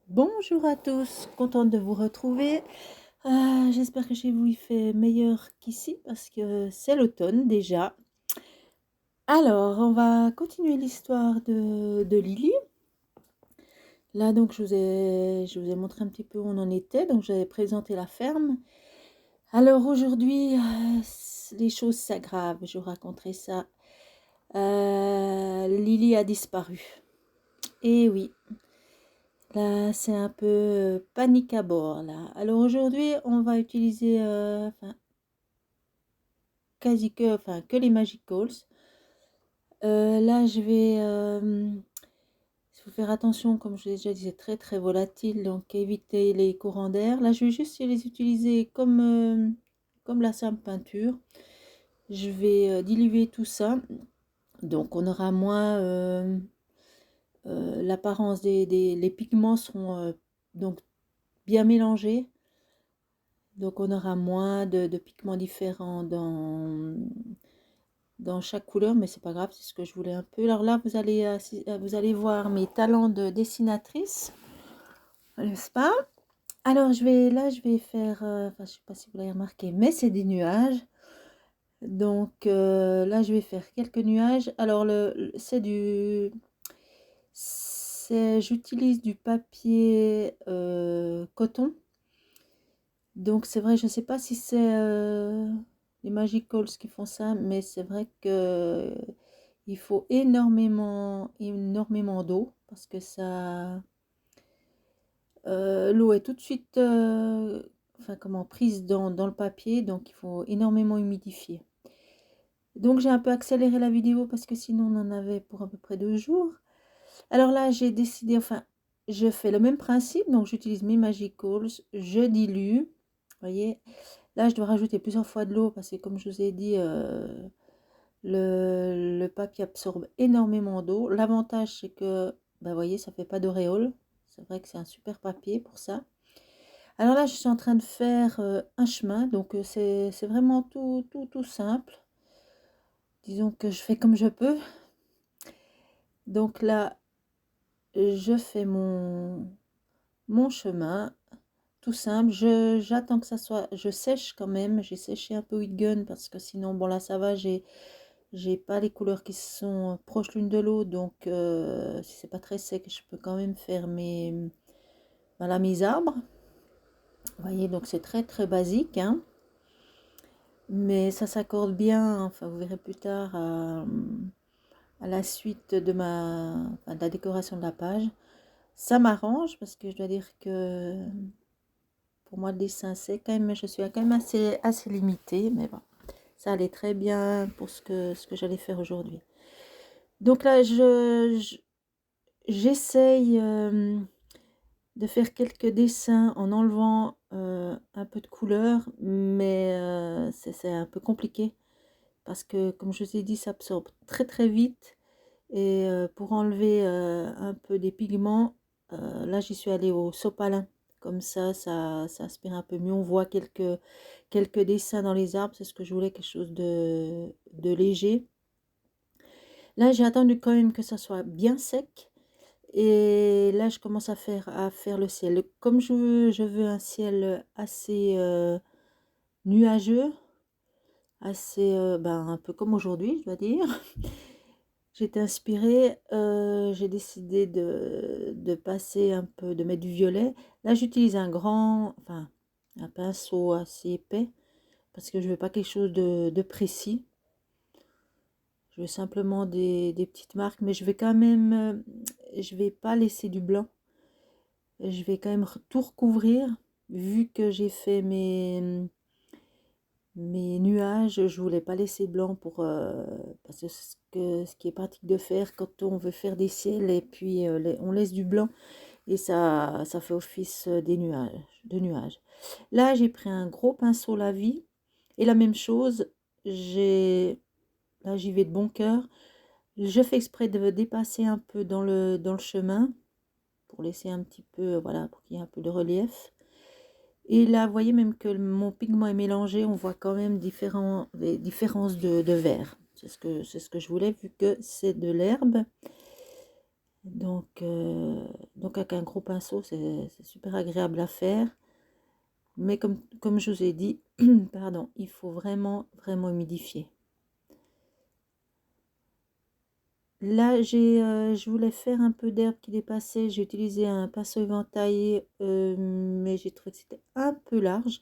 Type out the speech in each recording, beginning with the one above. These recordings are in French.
Bonjour à tous, contente de vous retrouver. J'espère que chez vous il fait meilleur qu'ici parce que c'est l'automne déjà. Alors, on va continuer l'histoire de Lily. Là, donc, je vous ai montré un petit peu où on en était. Donc, j'avais présenté la ferme. Alors, aujourd'hui, les choses s'aggravent. Je vous raconterai ça. Lily a disparu. Et oui, là, c'est un peu panique à bord, là. Alors aujourd'hui, on va utiliser que les Magic Calls. Là, il faut faire attention, comme je l'ai déjà dit, c'est très très volatile, donc éviter les courants d'air. Là, je vais juste les utiliser comme la simple peinture. Je vais diluer tout ça, donc on aura moins l'apparence les pigments seront donc bien mélangés. Donc on aura moins de pigments différents dans chaque couleur, mais c'est pas grave, c'est ce que je voulais un peu. Alors là, vous allez voir mes talents de dessinatrice, n'est-ce pas? Alors je vais faire, enfin je sais pas si vous l'avez remarqué, mais c'est des nuages. Donc là, je vais faire quelques nuages. Alors j'utilise du papier coton. Donc c'est vrai, je ne sais pas si c'est les Magic Calls qui font ça, mais c'est vrai que il faut énormément d'eau parce que l'eau est tout de suite enfin, comment, prise dans le papier, donc il faut énormément humidifier. Donc j'ai un peu accéléré la vidéo parce que sinon on en avait pour à peu près 2 jours. Alors là, j'ai décidé, enfin, je fais le même principe, donc j'utilise mes Magic Calls, je dilue, vous voyez. Là, je dois rajouter plusieurs fois de l'eau parce que, comme je vous ai dit, le papier absorbe énormément d'eau. L'avantage, c'est que, bah, vous voyez, ça ne fait pas d'auréole. C'est vrai que c'est un super papier pour ça. Alors là, je suis en train de faire un chemin. Donc, c'est vraiment tout simple. Disons que je fais comme je peux. Donc là, je fais mon chemin. Tout simple, j'attends que ça soit, je sèche quand même, j'ai séché un peu with gun parce que sinon, bon là ça va, j'ai pas les couleurs qui sont proches l'une de l'autre, donc si c'est pas très sec, je peux quand même faire voilà, mes arbres. Vous voyez, donc c'est très très basique, hein, mais ça s'accorde bien, enfin vous verrez plus tard à la suite de la décoration de la page. Ça m'arrange parce que je dois dire que pour moi le dessin c'est quand même, je suis quand même assez limitée, mais bon. Ça allait très bien pour ce que j'allais faire aujourd'hui. Donc là, j'essaye de faire quelques dessins en enlevant un peu de couleur, mais c'est un peu compliqué parce que, comme je vous ai dit, ça absorbe très très vite. Et pour enlever un peu des pigments, là j'y suis allée au sopalin. Comme ça aspire un peu mieux. On voit quelques dessins dans les arbres. C'est ce que je voulais, quelque chose de léger. Là, j'ai attendu quand même que ça soit bien sec. Et là, je commence à faire le ciel. Comme je veux un ciel assez nuageux, assez, un peu comme aujourd'hui, je dois dire. J'étais inspirée, j'ai décidé de passer un peu, de mettre du violet. Là, j'utilise enfin, un pinceau assez épais parce que je veux pas quelque chose de précis. Je veux simplement des petites marques, mais je vais quand même, je vais pas laisser du blanc. Je vais quand même tout recouvrir, vu que j'ai fait mes nuages. Je voulais pas laisser blanc parce que ce qui est pratique de faire quand on veut faire des ciels et puis on laisse du blanc et ça fait office de nuages. Là, j'ai pris un gros pinceau Lavis et la même chose, là j'y vais de bon cœur. Je fais exprès de dépasser un peu dans le chemin pour laisser un petit peu, voilà, pour qu'il y ait un peu de relief. Et là, vous voyez même que mon pigment est mélangé, on voit quand même des différences de vert. C'est ce que je voulais, vu que c'est de l'herbe. Donc avec un gros pinceau, c'est super agréable à faire. Mais comme je vous ai dit, pardon, il faut vraiment, vraiment humidifier. Là, je voulais faire un peu d'herbe qui dépassait. J'ai utilisé un pinceau éventaillé, mais j'ai trouvé que c'était un peu large.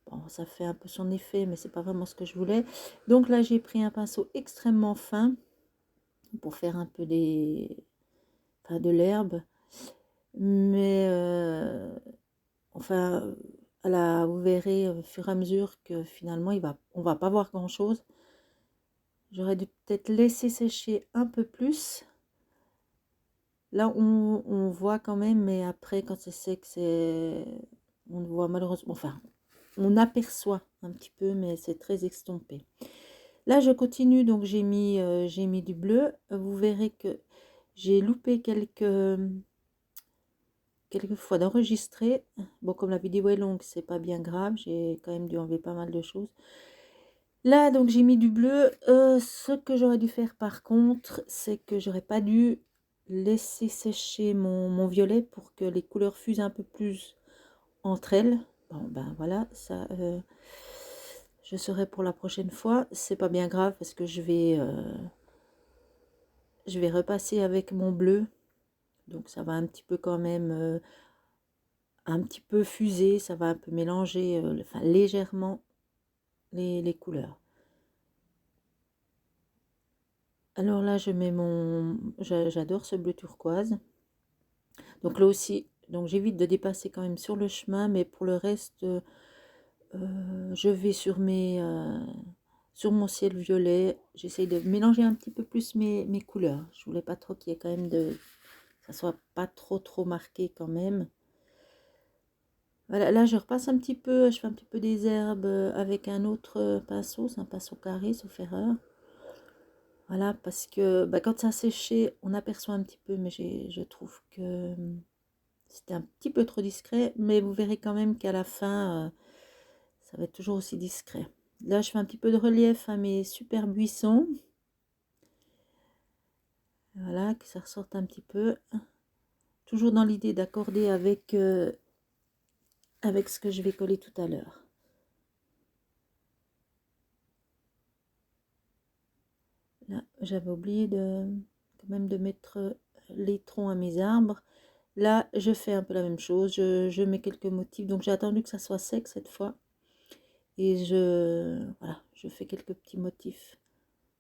Bon, ça fait un peu son effet, mais c'est pas vraiment ce que je voulais. Donc là, j'ai pris un pinceau extrêmement fin pour faire un peu enfin, de l'herbe. Mais enfin, vous verrez au fur et à mesure que finalement, on va pas voir grand-chose. J'aurais dû peut-être laisser sécher un peu plus. Là, on voit quand même, mais après, quand c'est sec, on ne voit malheureusement, enfin, on aperçoit un petit peu, mais c'est très estompé. Là, je continue, donc j'ai mis du bleu. Vous verrez que j'ai loupé quelques fois d'enregistrer. Bon, comme la vidéo est longue, c'est pas bien grave. J'ai quand même dû enlever pas mal de choses. Là, donc j'ai mis du bleu. Ce que j'aurais dû faire par contre, c'est que j'aurais pas dû laisser sécher mon violet pour que les couleurs fusent un peu plus entre elles. Bon, ben voilà, ça, je saurai pour la prochaine fois. C'est pas bien grave parce que je vais repasser avec mon bleu. Donc ça va un petit peu quand même, un petit peu fuser, ça va un peu mélanger, enfin légèrement les couleurs. Alors là, je mets j'adore ce bleu turquoise. Donc là aussi, donc j'évite de dépasser quand même sur le chemin, mais pour le reste, je vais sur mon ciel violet. J'essaye de mélanger un petit peu plus mes couleurs. Je voulais pas trop qu'il y ait quand même ça soit pas trop marqué quand même. Voilà, là je repasse un petit peu, je fais un petit peu des herbes avec un autre pinceau, c'est un pinceau carré sauf erreur. Voilà, parce que bah, quand ça a séché, on aperçoit un petit peu, mais je trouve que c'était un petit peu trop discret, mais vous verrez quand même qu'à la fin, ça va être toujours aussi discret. Là, je fais un petit peu de relief à mes super buissons. Voilà, que ça ressorte un petit peu. Toujours dans l'idée d'accorder avec ce que je vais coller tout à l'heure. Là, j'avais oublié quand même de mettre les troncs à mes arbres. Là, je fais un peu la même chose. Je mets quelques motifs. Donc, j'ai attendu que ça soit sec cette fois. Et voilà, je fais quelques petits motifs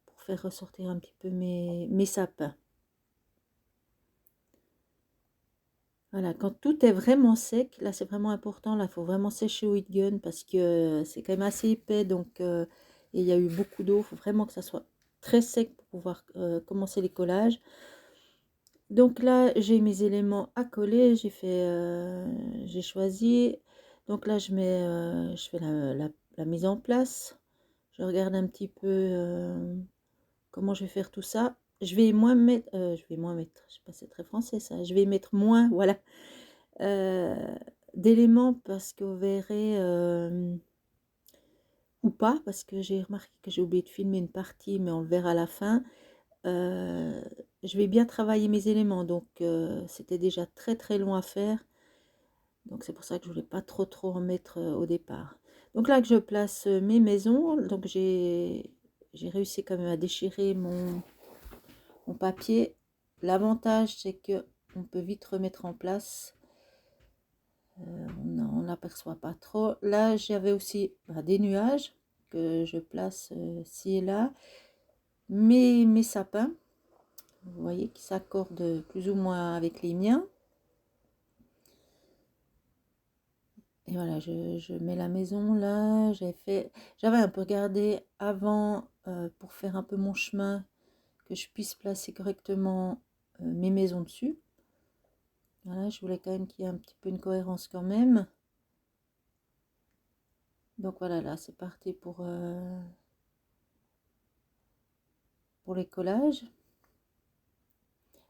pour faire ressortir un petit peu mes sapins. Voilà, quand tout est vraiment sec, là c'est vraiment important, là il faut vraiment sécher au heat gun parce que c'est quand même assez épais, donc et il y a eu beaucoup d'eau, il faut vraiment que ça soit très sec pour pouvoir commencer les collages. Donc là j'ai mes éléments à coller, j'ai choisi, donc là je fais la mise en place, je regarde un petit peu comment je vais faire tout ça. Je vais moins mettre, je sais pas, c'est très français ça, je vais mettre moins, voilà. euh, d'éléments parce que vous verrez, ou pas, parce que j'ai remarqué que j'ai oublié de filmer une partie, mais on le verra à la fin. Euh, je vais bien travailler mes éléments, donc c'était déjà très long à faire. Donc c'est pour ça que je voulais pas trop en mettre au départ. Donc là que je place mes maisons, donc j'ai réussi quand même à déchirer mon papier. L'avantage c'est que on peut vite remettre en place. On n'aperçoit pas trop. Là, j'avais aussi des nuages que je place ci et là. Mes sapins, vous voyez, qui s'accordent plus ou moins avec les miens. Et voilà, je mets la maison là. J'avais un peu regardé avant pour faire un peu mon chemin, que je puisse placer correctement mes maisons dessus. Voilà, je voulais quand même qu'il y ait un petit peu une cohérence quand même. Donc voilà, là, c'est parti pour les collages.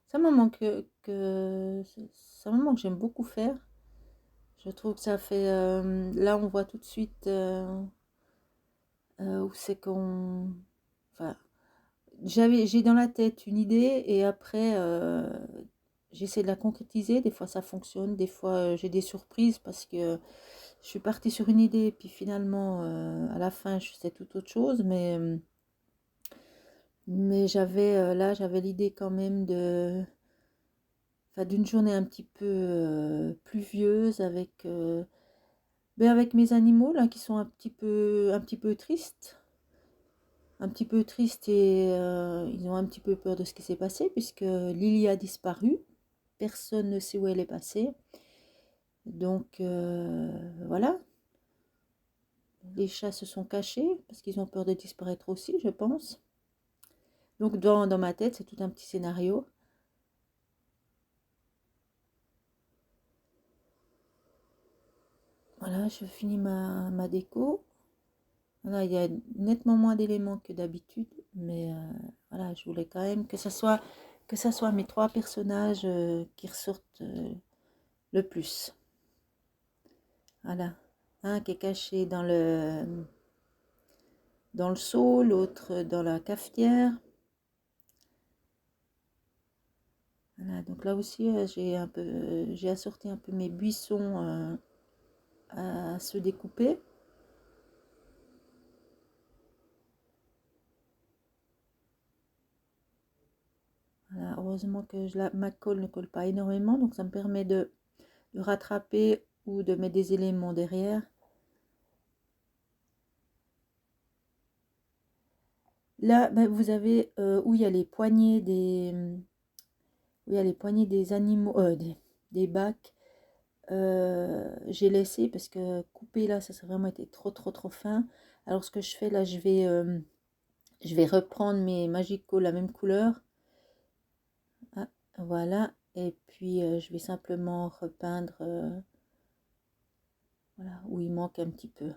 C'est un moment c'est un moment que j'aime beaucoup faire. Je trouve que ça fait, là on voit tout de suite où c'est qu'on, enfin, j'ai dans la tête une idée et après j'essaie de la concrétiser. Des fois ça fonctionne, des fois j'ai des surprises parce que je suis partie sur une idée, puis finalement à la fin je faisais tout autre chose. Mais j'avais là, j'avais l'idée quand même enfin, d'une journée un petit peu pluvieuse avec mes animaux là qui sont un petit peu tristes. Un petit peu tristes et ils ont un petit peu peur de ce qui s'est passé puisque Lily a disparu. Personne ne sait où elle est passée. Donc voilà, les chats se sont cachés parce qu'ils ont peur de disparaître aussi, je pense. Donc dans ma tête, c'est tout un petit scénario. Voilà, je finis ma déco. Voilà, il y a nettement moins d'éléments que d'habitude, mais voilà, je voulais quand même que ça soit mes trois personnages qui ressortent le plus. Voilà, un qui est caché dans le seau, l'autre dans la cafetière. Voilà, donc là aussi, j'ai assorti un peu mes buissons à se découper. Voilà, heureusement que ma colle ne colle pas énormément, donc ça me permet de rattraper ou de mettre des éléments derrière. Là, ben, vous avez où il y a les poignées où il y a les poignées des animaux, des bacs. J'ai laissé parce que couper là, ça vraiment été trop fin. Alors ce que je fais là, je vais reprendre mes Magico la même couleur. Ah, voilà. Et puis je vais simplement repeindre voilà, où il manque un petit peu.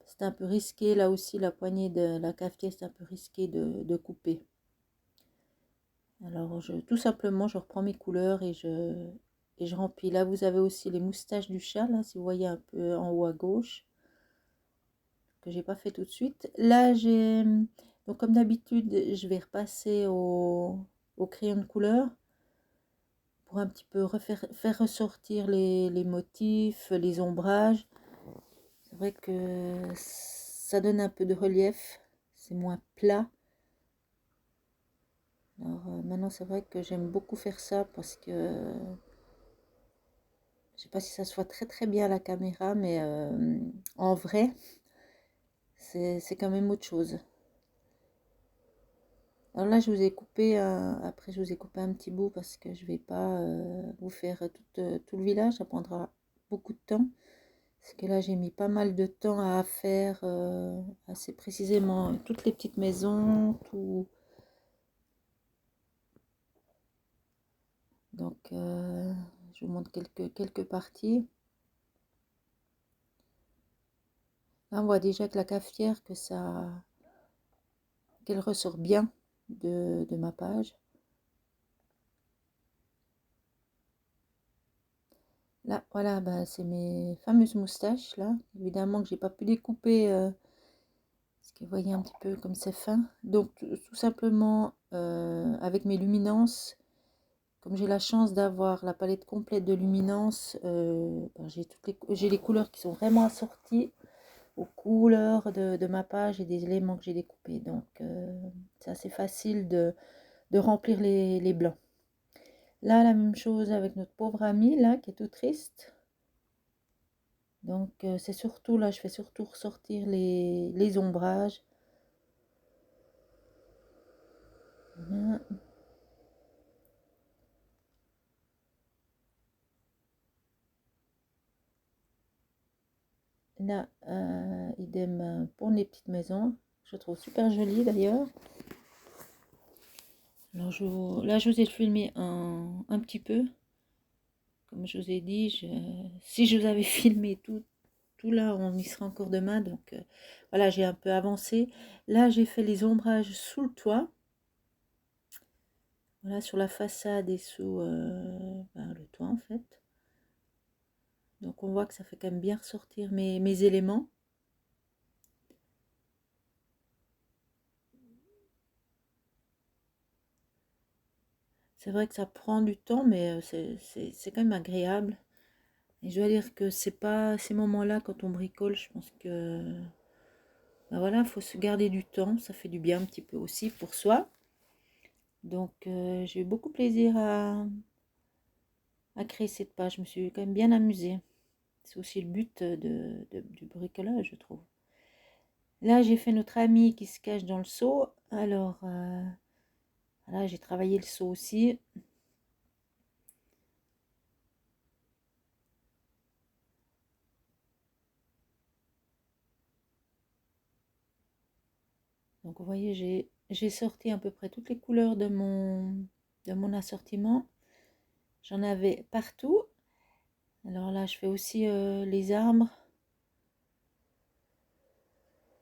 C'est un peu risqué là aussi, la poignée de la cafetière, c'est un peu risqué de couper. Alors tout simplement, je reprends mes couleurs et je remplis. Là, vous avez aussi les moustaches du chat, là, si vous voyez un peu en haut à gauche, que j'ai pas fait tout de suite. Là, donc comme d'habitude, je vais repasser au crayon de couleur pour un petit peu faire ressortir les motifs, les ombrages. C'est vrai que ça donne un peu de relief, c'est moins plat. Alors maintenant, c'est vrai que j'aime beaucoup faire ça parce que je sais pas si ça se voit très bien à la caméra, mais en vrai, c'est quand même autre chose. Alors là, je vous ai coupé, après je vous ai coupé un petit bout parce que je vais pas vous faire tout le village, ça prendra beaucoup de temps. Parce que là, j'ai mis pas mal de temps à faire assez précisément toutes les petites maisons, tout. Donc, je vous montre quelques parties. Là, on voit déjà que la cafetière, qu'elle ressort bien de ma page. Là, voilà, bah, c'est mes fameuses moustaches, là. Évidemment que j'ai pas pu découper, parce que vous voyez un petit peu comme c'est fin. Donc, tout simplement, avec mes luminances, comme j'ai la chance d'avoir la palette complète de luminance, ben, j'ai les couleurs qui sont vraiment assorties aux couleurs de ma page et des éléments que j'ai découpés. Donc, c'est assez facile de remplir les blancs. Là, la même chose avec notre pauvre ami, là, qui est tout triste. Donc, c'est surtout, là, je fais surtout ressortir les ombrages. Voilà. Là, idem pour les petites maisons. Je trouve super joli d'ailleurs. Alors, là, je vous ai filmé un petit peu. Comme je vous ai dit, si je vous avais filmé tout là, on y sera encore demain. Donc, voilà, j'ai un peu avancé. Là, j'ai fait les ombrages sous le toit. Voilà, sur la façade et sous ben, le toit en fait. Donc, on voit que ça fait quand même bien ressortir mes éléments. C'est vrai que ça prend du temps, mais c'est quand même agréable. Et je dois dire que c'est pas ces moments-là, quand on bricole, je pense que ben voilà, faut se garder du temps, ça fait du bien un petit peu aussi pour soi. Donc j'ai eu beaucoup plaisir à créer cette page, je me suis quand même bien amusée. C'est aussi le but du bricolage, je trouve. Là, j'ai fait notre ami qui se cache dans le seau. Alors, là, j'ai travaillé le seau aussi. Donc, vous voyez, j'ai sorti à peu près toutes les couleurs de mon assortiment. J'en avais partout. Alors là, je fais aussi les arbres.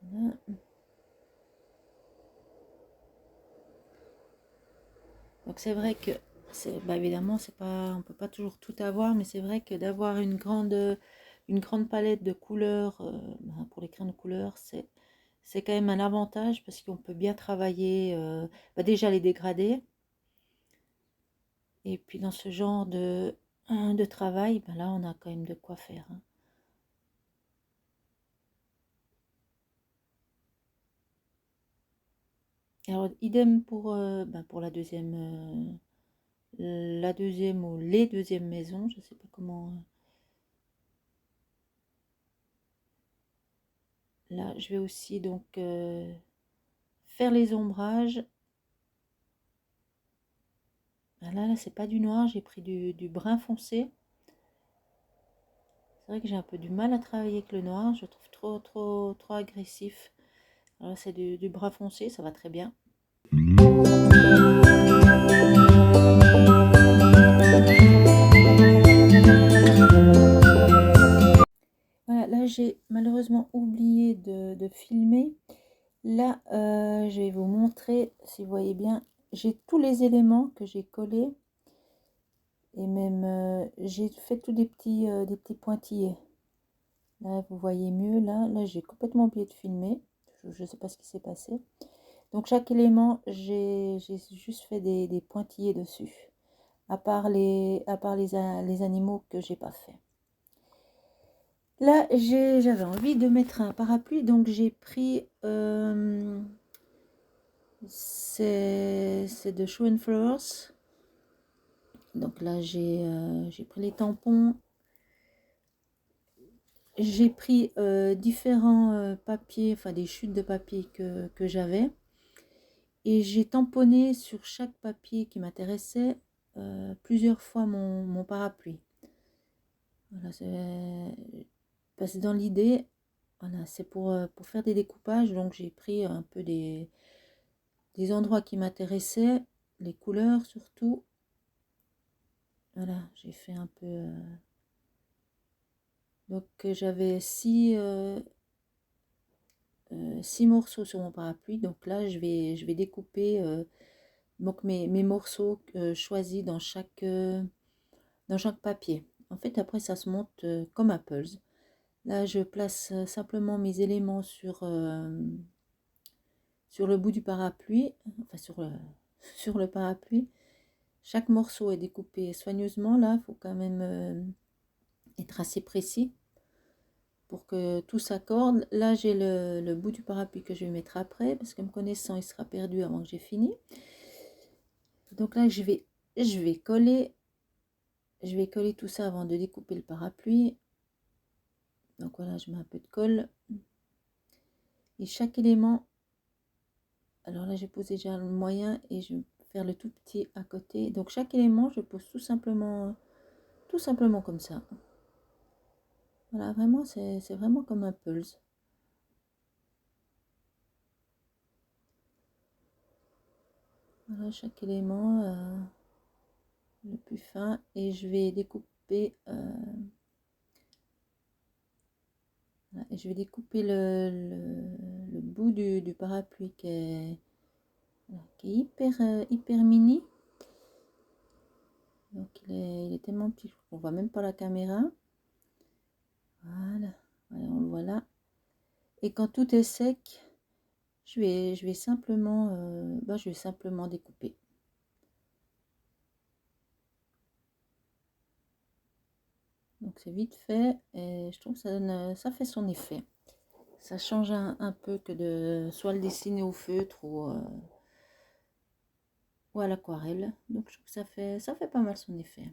Voilà. Donc, c'est vrai que, bah, évidemment, c'est pas, on peut pas toujours tout avoir, mais c'est vrai que d'avoir une grande palette de couleurs bah, pour les crayons de couleurs, c'est quand même un avantage parce qu'on peut bien travailler bah, déjà les dégradés. Et puis dans ce genre de travail, bah là on a quand même de quoi faire, hein. Alors idem bah, pour la deuxième ou les deuxièmes maisons, je sais pas comment. Là je vais aussi donc faire les ombrages. Ah là c'est pas du noir, j'ai pris du brun foncé. C'est vrai que j'ai un peu du mal à travailler avec le noir, je trouve trop agressif. Alors c'est du brun foncé, ça va très bien. Voilà, là j'ai malheureusement oublié de filmer. Là, je vais vous montrer, si vous voyez bien, j'ai tous les éléments que j'ai collés. Et même, j'ai fait tous des petits pointillés. Là, vous voyez mieux, là j'ai complètement oublié de filmer. Je ne sais pas ce qui s'est passé. Donc chaque élément, j'ai juste fait des pointillés dessus. À part les animaux que j'ai pas fait. Là, j'avais envie de mettre un parapluie, donc j'ai pris c'est de Show and Flowers. Donc là, j'ai pris les tampons. J'ai pris différents papiers, enfin des chutes de papier que j'avais. Et j'ai tamponné sur chaque papier qui m'intéressait plusieurs fois mon parapluie. Voilà, c'est dans l'idée. Voilà, c'est pour faire des découpages. Donc j'ai pris un peu des endroits qui m'intéressaient, les couleurs surtout. Voilà, j'ai fait un peu. Donc j'avais 6 morceaux sur mon parapluie. Donc là, je vais découper donc mes morceaux choisis dans chaque papier. En fait, après, ça se monte comme un puzzle. Là, je place simplement mes éléments sur le bout du parapluie, enfin sur le parapluie. Chaque morceau est découpé soigneusement. Là, il faut quand même être assez précis pour que tout s'accorde. Là, j'ai le bout du parapluie que je vais mettre après, parce que me connaissant, il sera perdu avant que j'ai fini. Donc là, je vais coller tout ça avant de découper le parapluie. Donc voilà, je mets un peu de colle. Et chaque élément, alors là, j'ai posé déjà le moyen et je vais faire le tout petit à côté. Donc chaque élément, je pose tout simplement comme ça. Voilà, vraiment, c'est vraiment comme un pulse. Voilà, chaque élément le plus fin. Et je vais découper... voilà, et je vais découper le bout du parapluie qui est hyper mini. Donc il est tellement petit qu'on voit même pas la caméra. Voilà, voilà, on le voit là. Et quand tout est sec, je vais simplement découper. Donc c'est vite fait et je trouve que ça fait son effet. Ça change un peu que de soit le dessiner au feutre ou à l'aquarelle. Donc je trouve que ça fait pas mal son effet.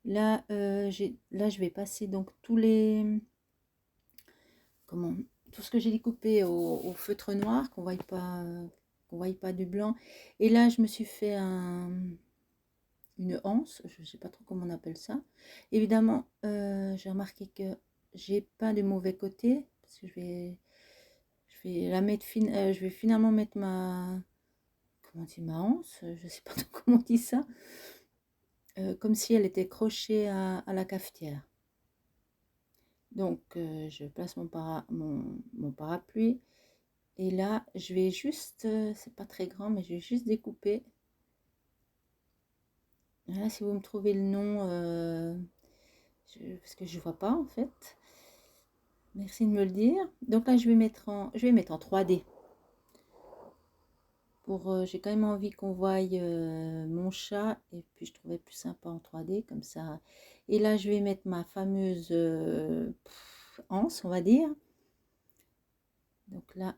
Là, là je vais passer donc comment, tout ce que j'ai découpé au feutre noir, qu'on voit pas du blanc. Et là, je me suis fait une anse, je ne sais pas trop comment on appelle ça. Évidemment, j'ai remarqué que j'ai pas de mauvais côté, parce que je vais la mettre je vais finalement mettre comment on dit, ma anse, je sais pas trop comment on dit ça, comme si elle était crochée à la cafetière. Donc, je place mon parapluie. Et là, je vais juste, c'est pas très grand, mais je vais juste découper. Là, si vous me trouvez le nom, parce que je vois pas en fait. Merci de me le dire. Donc là, je vais mettre en 3D. J'ai quand même envie qu'on voie mon chat et puis je trouvais plus sympa en 3D comme ça. Et là, je vais mettre ma fameuse anse, on va dire. Donc là,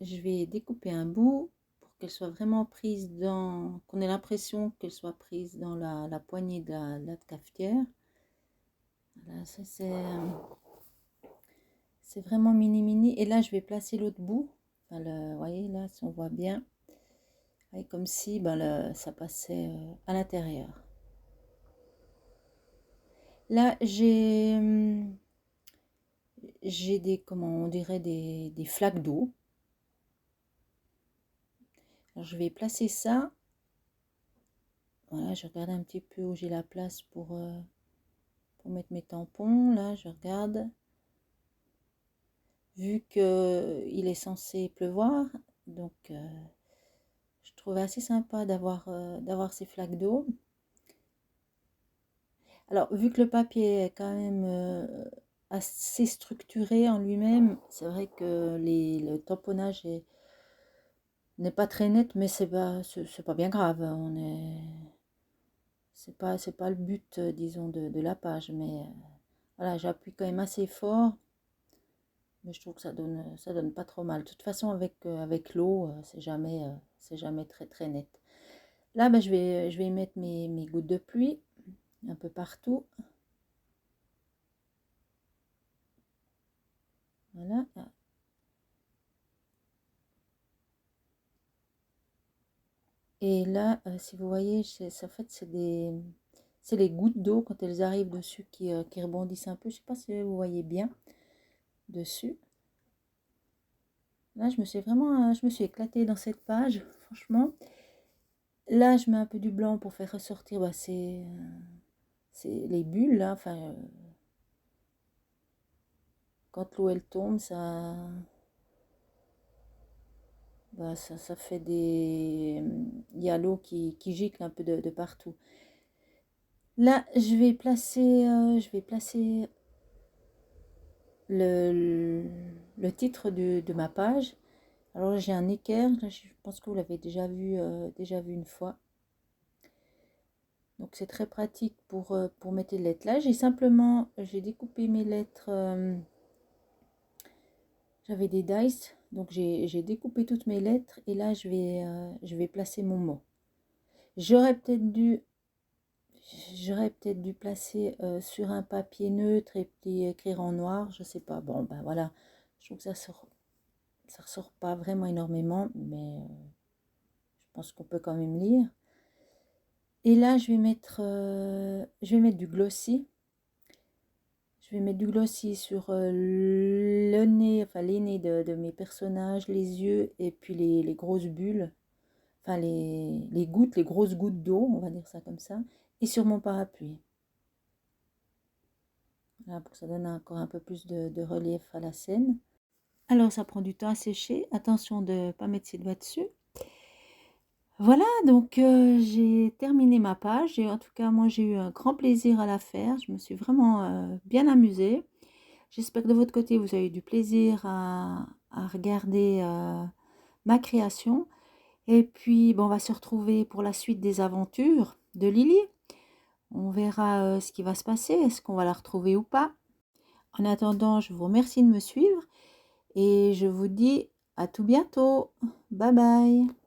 je vais découper un bout pour qu'elle soit vraiment prise qu'on ait l'impression qu'elle soit prise dans la poignée de la cafetière. Voilà, ça c'est vraiment mini mini. Et là, je vais placer l'autre bout. Enfin, vous voyez là, si on voit bien, et comme si ça passait à l'intérieur. Là, j'ai comment on dirait, des flaques d'eau. Alors, je vais placer ça. Voilà, je regarde un petit peu où j'ai la place pour mettre mes tampons. Là, je regarde. Vu qu'il est censé pleuvoir, donc je trouvais assez sympa d'avoir ces flaques d'eau. Alors, vu que le papier est quand même assez structuré en lui-même, c'est vrai que le tamponnage n'est pas très net, mais c'est pas bien grave. C'est pas le but, disons, de la page, mais voilà, j'appuie quand même assez fort. Mais je trouve que ça donne pas trop mal. De toute façon, avec l'eau, c'est jamais très très net. Là, ben, je vais y mettre mes gouttes de pluie un peu partout. Voilà. Et là, si vous voyez, en fait, c'est les gouttes d'eau quand elles arrivent dessus qui rebondissent un peu. Je sais pas si vous voyez bien dessus. Là, je me suis éclatée dans cette page, franchement. Là, je mets un peu du blanc pour faire ressortir, c'est les bulles, là. Enfin, quand l'eau elle tombe, ça fait des. Il y a l'eau qui gicle un peu de partout. Là, je vais placer le titre de ma page. Alors j'ai un équerre, là, je pense que vous l'avez déjà vu une fois. Donc c'est très pratique pour mettre les lettres. Là, j'ai découpé mes lettres. J'avais des dice, donc j'ai découpé toutes mes lettres et là je vais placer mon mot. J'aurais peut-être dû placer sur un papier neutre et puis écrire en noir, je sais pas. Bon ben voilà, je trouve que ça ressort pas vraiment énormément, mais je pense qu'on peut quand même lire. Et là je vais mettre du glossy. Je vais mettre du glossy sur le nez, enfin les nez de mes personnages, les yeux et puis les grosses bulles, enfin les gouttes, les grosses gouttes d'eau, on va dire ça comme ça, et sur mon parapluie. Voilà, pour que ça donne encore un peu plus de relief à la scène. Alors ça prend du temps à sécher, attention de ne pas mettre ses doigts dessus. Voilà, donc j'ai terminé ma page et en tout cas moi j'ai eu un grand plaisir à la faire, je me suis vraiment bien amusée. J'espère que de votre côté, vous avez eu du plaisir à regarder ma création. Et puis, bon, on va se retrouver pour la suite des aventures de Lily. On verra ce qui va se passer, est-ce qu'on va la retrouver ou pas. En attendant, je vous remercie de me suivre et je vous dis à tout bientôt. Bye bye.